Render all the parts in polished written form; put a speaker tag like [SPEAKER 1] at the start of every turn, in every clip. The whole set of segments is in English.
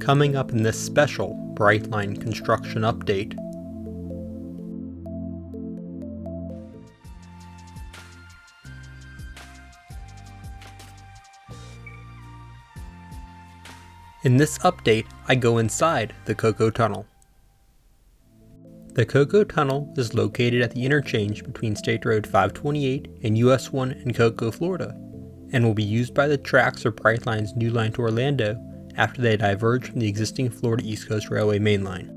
[SPEAKER 1] Coming up in this special Brightline construction update. In this update, I go inside the Cocoa Tunnel. The Cocoa Tunnel is located at the interchange between State Road 528 and US 1 in Cocoa, Florida, and will be used by the tracks of Brightline's new line to Orlando after they diverge from the existing Florida East Coast Railway mainline.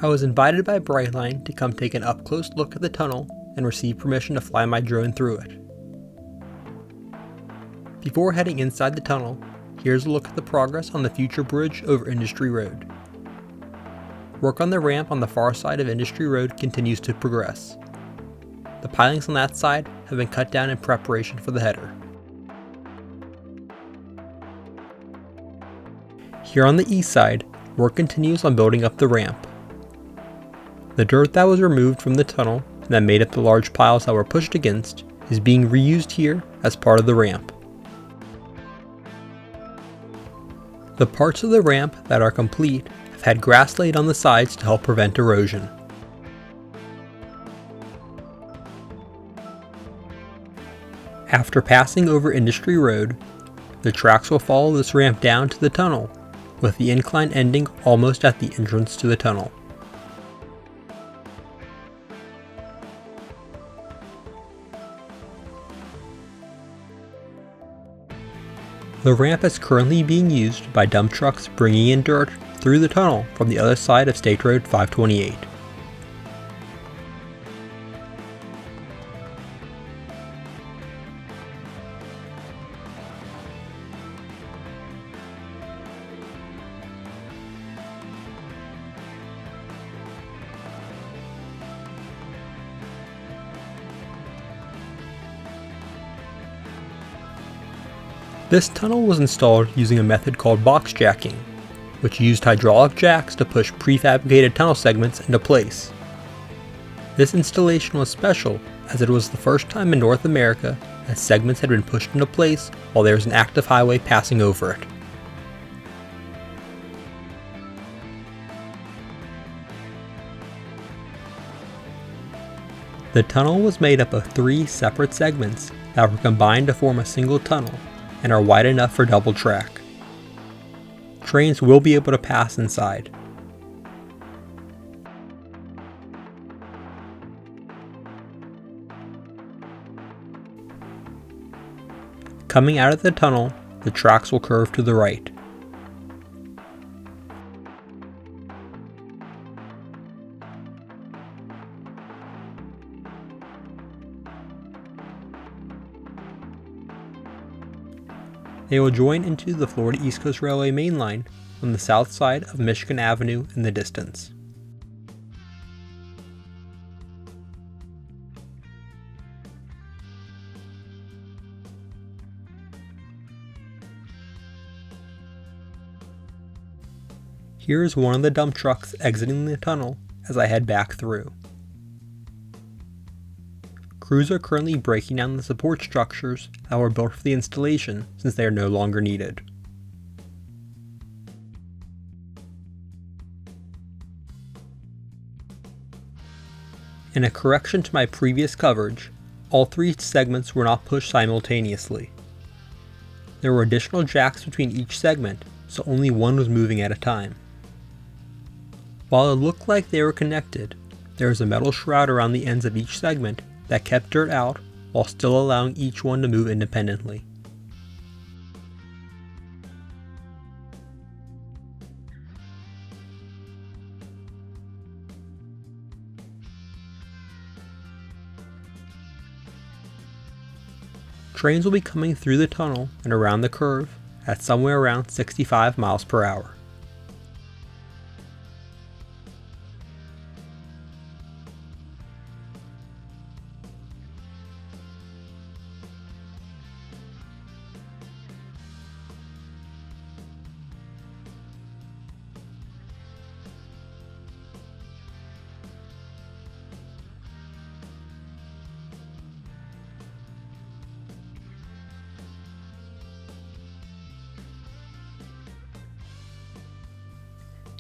[SPEAKER 1] I was invited by Brightline to come take an up-close look at the tunnel and receive permission to fly my drone through it. Before heading inside the tunnel, here's a look at the progress on the future bridge over Industry Road. Work on the ramp on the far side of Industry Road continues to progress. The pilings on that side have been cut down in preparation for the header. Here on the east side, work continues on building up the ramp. The dirt that was removed from the tunnel and that made up the large piles that were pushed against is being reused here as part of the ramp. The parts of the ramp that are complete have had grass laid on the sides to help prevent erosion. After passing over Industry Road, the tracks will follow this ramp down to the tunnel, with the incline ending almost at the entrance to the tunnel. The ramp is currently being used by dump trucks bringing in dirt through the tunnel from the other side of State Road 528. This tunnel was installed using a method called box jacking, which used hydraulic jacks to push prefabricated tunnel segments into place. This installation was special as it was the first time in North America that segments had been pushed into place while there was an active highway passing over it. The tunnel was made up of 3 separate segments that were combined to form a single tunnel and are wide enough for double track. Trains will be able to pass inside. Coming out of the tunnel, the tracks will curve to the right. They will join into the Florida East Coast Railway mainline on the south side of Michigan Avenue in the distance. Here is one of the dump trucks exiting the tunnel as I head back through. Crews are currently breaking down the support structures that were built for the installation since they are no longer needed. In a correction to my previous coverage, all 3 segments were not pushed simultaneously. There were additional jacks between each segment, so only one was moving at a time. While it looked like they were connected, there was a metal shroud around the ends of each segment that kept dirt out while still allowing each one to move independently. Trains will be coming through the tunnel and around the curve at somewhere around 65 miles per hour.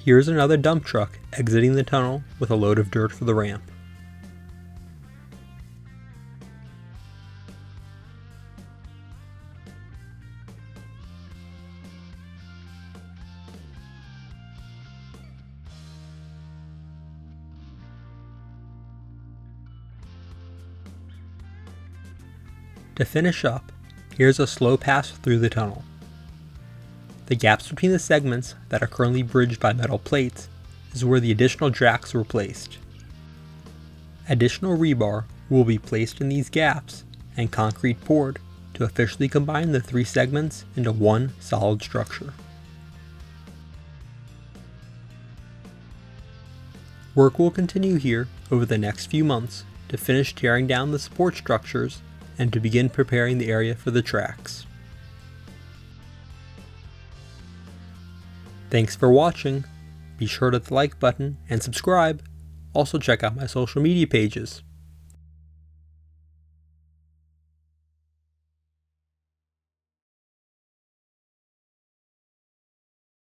[SPEAKER 1] Here's another dump truck exiting the tunnel with a load of dirt for the ramp. To finish up, here's a slow pass through the tunnel. The gaps between the segments that are currently bridged by metal plates is where the additional jacks were placed. Additional rebar will be placed in these gaps and concrete poured to officially combine the three segments into one solid structure. Work will continue here over the next few months to finish tearing down the support structures and to begin preparing the area for the tracks. Thanks for watching. Be sure to hit the like button and subscribe. Also check out my social media pages.